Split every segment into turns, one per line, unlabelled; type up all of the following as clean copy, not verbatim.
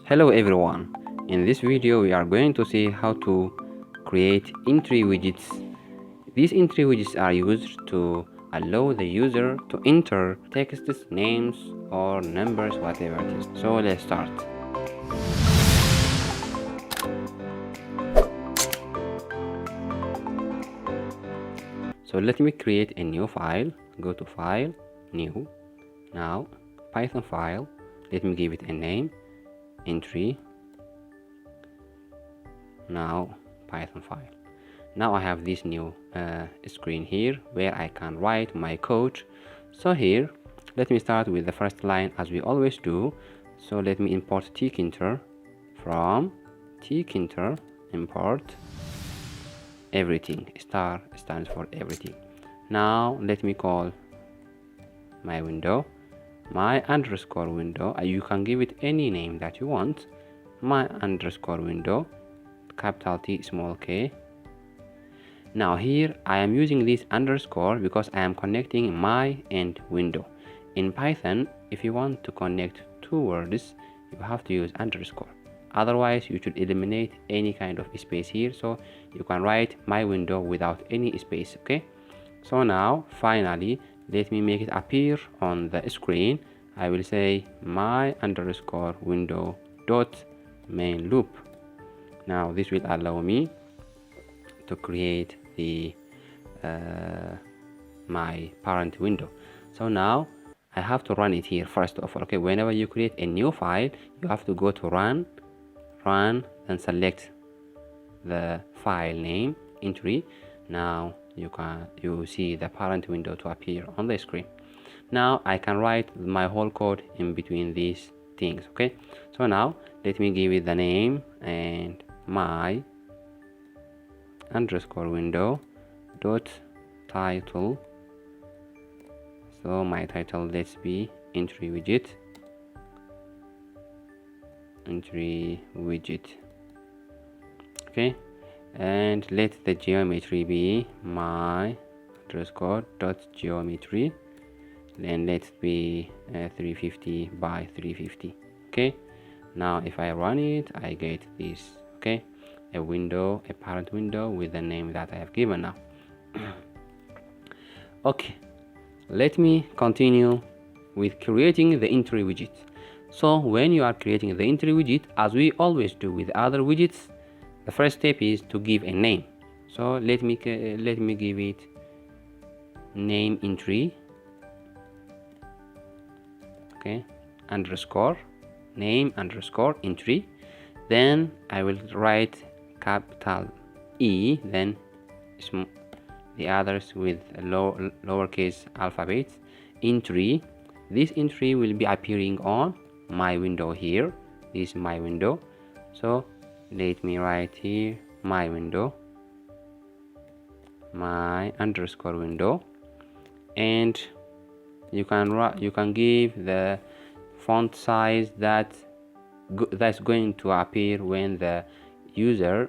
Hello everyone, in this video we are going to see how to create entry widgets. These entry widgets are used to allow the user to enter texts, names or numbers, whatever it is. So let's start. So let me create a new file. Go to file, new, now Python file. Let me give it a name, entry, now Python file. Now I have this new screen here where I can write my code. So here let me start with the first line as we always do. So let me import Tkinter. From Tkinter import everything. Star stands for everything. Now let me call my window my underscore window. You can give it any name that you want. My underscore window, capital T small k. Now here I am using this underscore because I am connecting my and window. In Python, if you want to connect two words, you have to use underscore. Otherwise you should eliminate any kind of space here, so you can write my window without any space. Okay, so now finally let me make it appear on the screen. I will say my underscore window dot main loop. Now this will allow me to create the my parent window. So now I have to run it here first of all. Okay, whenever you create a new file, you have to go to run, and select the file name entry. Now you see the parent window to appear on the screen. Now I can write my whole code in between these things. Okay, so now let me give it the name and my underscore window dot title. So my title, let's be entry widget. Okay, and let the geometry be my underscore dot geometry. Then let's be 350 by 350. Okay, now if I run it, I get this. Okay, a window, a parent window with the name that I have given now. Okay, let me continue with creating the entry widget. So when you are creating the entry widget, as we always do with other widgets, the first step is to give a name. So let me give it name entry. Okay, underscore name underscore entry. Then I will write capital E, then the others with lowercase alphabet entry. This entry will be appearing on my window here. This is my window. So let me write here my window, my underscore window, and you can give the font size that's going to appear when the user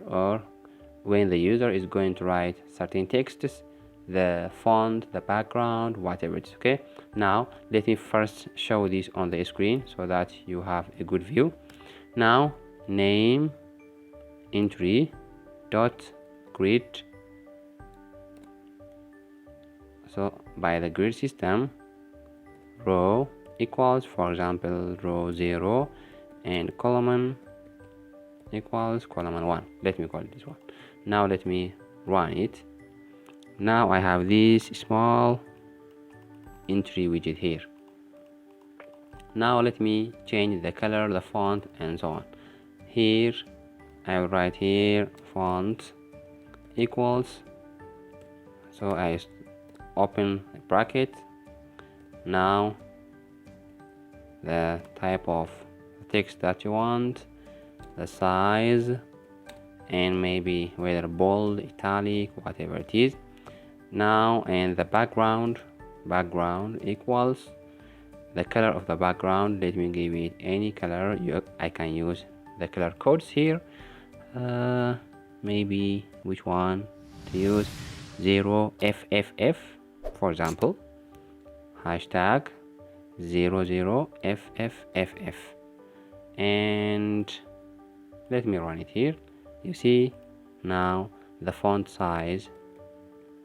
is going to write certain texts, the font, the background, whatever it is. Okay, now let me first show this on the screen so that you have a good view. Now name entry dot grid. So by the grid system, row equals, for example, row 0, and column equals column 1. Let me call it this one. Now let me run it. Now I have this small entry widget here. Now let me change the color, the font, and so on. Here I will write here font equals, so I open a bracket. Now the type of text that you want, the size, and maybe whether bold, italic, whatever it is. Now, and the background equals the color of the background. Let me give it any color. I can use the color codes here. Maybe which one to use, 0FFF, for example, hashtag 00FFFF, and let me run it here. You see, now the font size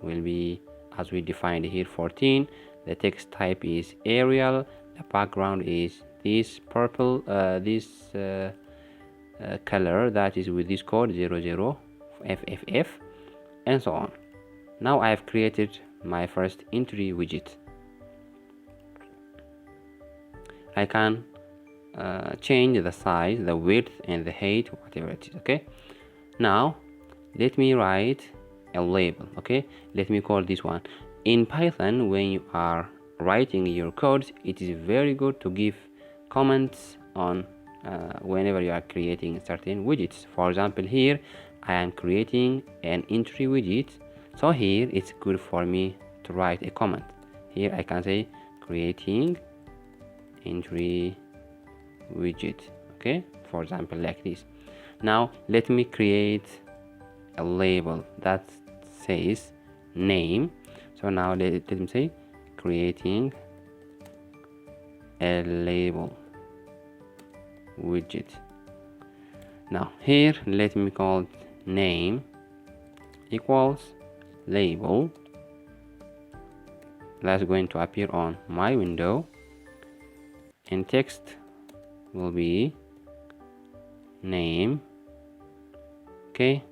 will be as we defined here, 14. The text type is Arial. The background is this purple, color that is with this code 00FFF, and so on. Now I have created my first entry widget. I can change the size, the width, and the height, whatever it is. Okay, now let me write a label. Okay, let me call this one. In Python, when you are writing your codes, it is very good to give comments on whenever you are creating certain widgets. For example, here I am creating an entry widget, so here it's good for me to write a comment. Here I can say creating entry widget. Okay, for example, like this. Now let me create a label that says name. So now let me say creating a label widget. Now here let me call it name equals label. That's going to appear on my window, and text will be name. Okay,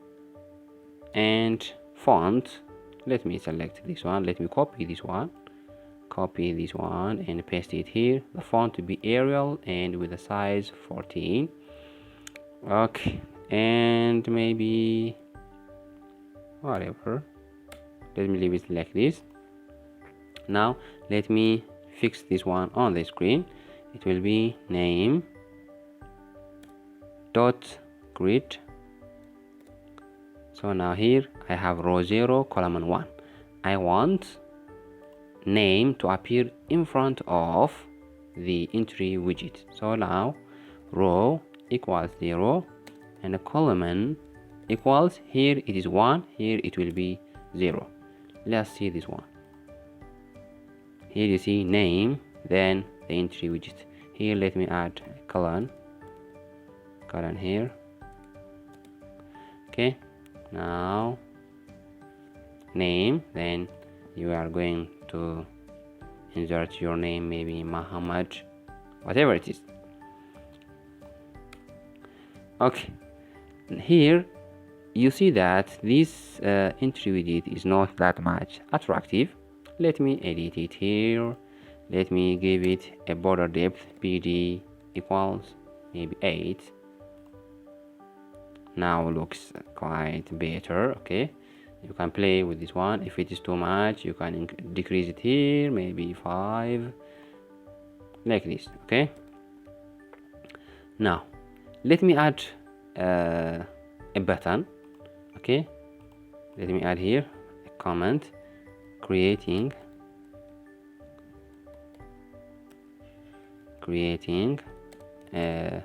and font, let me select this one. Let me copy this one and paste it here. The font to be Arial and with a size 14. Okay, and maybe whatever, let me leave it like this. Now let me fix this one on the screen. It will be name dot grid. So now here I have row 0 column 1. I want name to appear in front of the entry widget. So now row equals 0 and the column equals, here it is 1, here it will be 0. Let's see this one. Here you see name, then the entry widget. Here let me add a colon here. Okay, now name, then you are going to insert your name, maybe Muhammad, whatever it is. Okay, here you see that this entry widget is not that much attractive. Let me edit it here. Let me give it a border depth BD equals maybe 8. Now looks quite better. Okay, you can play with this one. If it is too much, you can decrease it here, maybe 5, like this. Okay, now let me add a button. Okay, let me add here a comment, creating a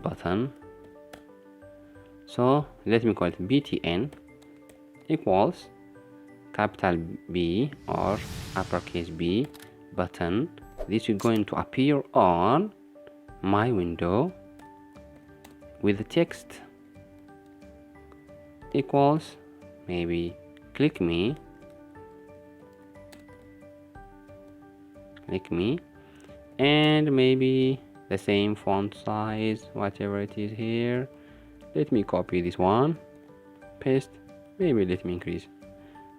button. So let me call it btn equals capital B or uppercase B button. This is going to appear on my window with the text equals maybe click me, and maybe the same font size, whatever it is here. Let me copy this one, paste, maybe let me increase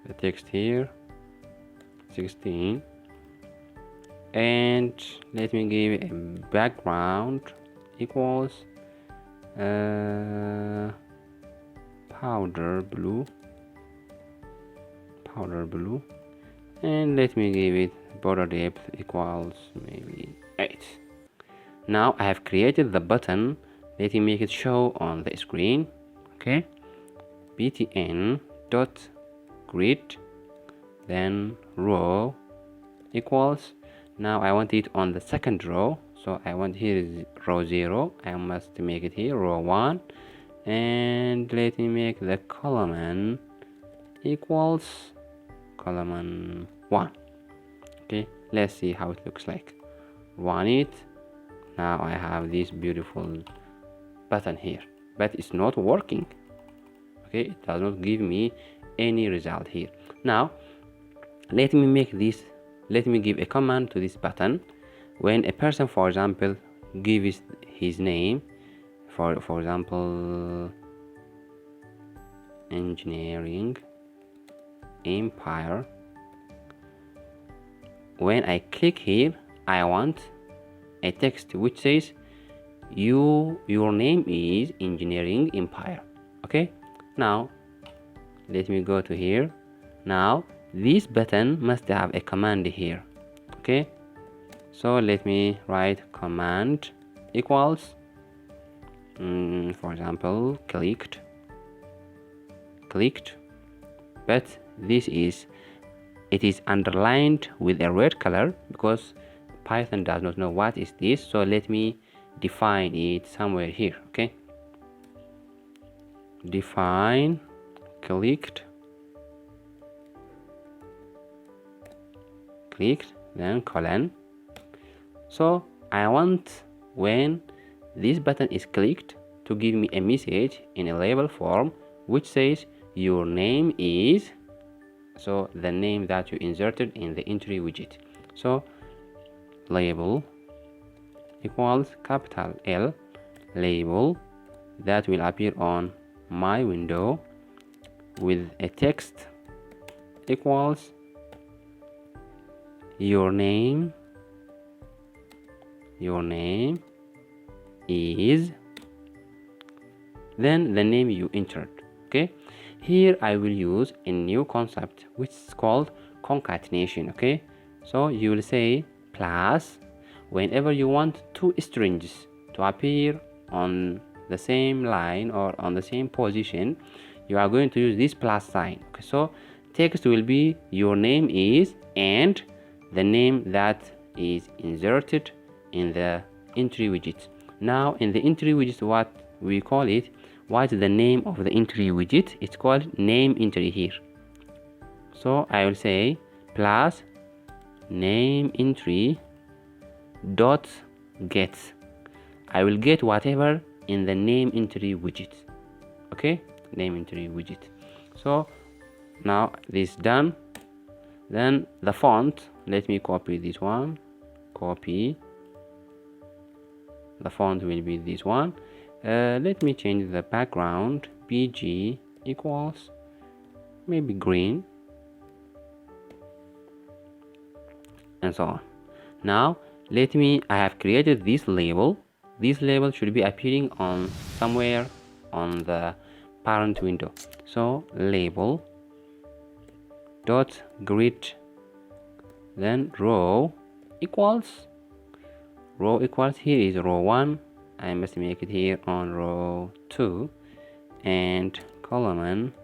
the text here 16, and let me give a background equals powder blue, and let me give it border depth equals maybe 8. Now I have created the button. Let me make it show on the screen. Okay, btn dot grid, then row equals, now I want it on the second row, so I want here is row 0. I must make it here row 1, and let me make the column equals column 1. Okay, let's see how it looks like. Run it. Now I have this beautiful button here, but it's not working. Okay, it does not give me any result here. Now let me give a command to this button. When a person, for example, gives his name, for example, engineering empire, when I click here, I want a text which says your name is engineering empire. Okay, now let me go to here. Now this button must have a command here. Okay, so let me write command equals for example clicked, but it is underlined with a red color because Python does not know what is this. So let me define it somewhere here. Okay, define clicked, then colon. So I want when this button is clicked to give me a message in a label form which says your name is, so the name that you inserted in the entry widget. So label equals capital L, label that will appear on my window with a text equals your name is, then the name you entered. Okay, here I will use a new concept which is called concatenation. Okay, so you will say plus whenever you want two strings to appear on the same line or on the same position, you are going to use this plus sign. Okay, so text will be your name is and the name that is inserted in the entry widget. Now in the entry widget, what we call it, what is the name of the entry widget? It's called name entry here. So I will say plus name entry dot get. I will get whatever in the name entry widget. Okay, name entry widget. So now this is done. Then the font, let me copy this one, copy. The font will be this one. Let me change the background, bg equals maybe green, and so on. Now I have created this label. This label should be appearing on somewhere on the parent window. So label dot grid, then row equals here is row 1. I must make it here on row 2, and column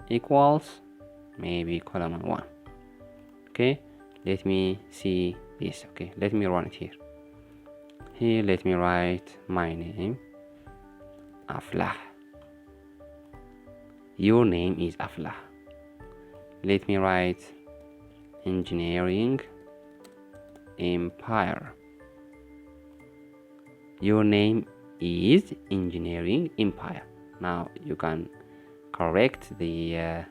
equals maybe column 1. Okay, let me see this. Okay, let me run it here. Let me write my name, Aflah. Your name is Aflah. Let me write engineering empire. Your name is engineering empire. Now you can correct the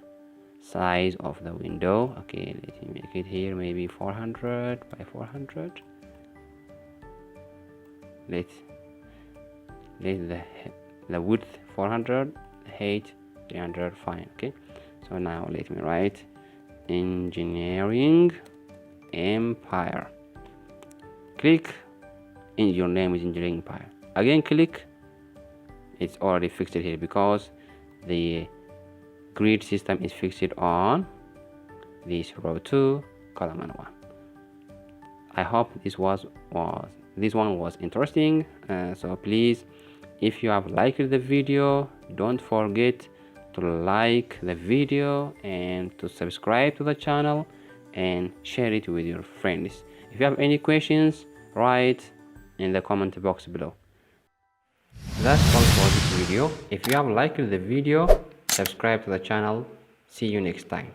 size of the window. Okay, let me make it here maybe 400 by 400. Let the width 400, height 300. Fine. Okay, so now let me write engineering empire. Click, and your name is engineering empire. Again click. It's already fixed here because the grid system is fixed on this row 2, column 1. I hope this one was interesting. So please, if you have liked the video, don't forget to like the video and to subscribe to the channel and share it with your friends. If you have any questions, write in the comment box below. That's all for this video. If you have liked the video, subscribe to the channel. See you next time.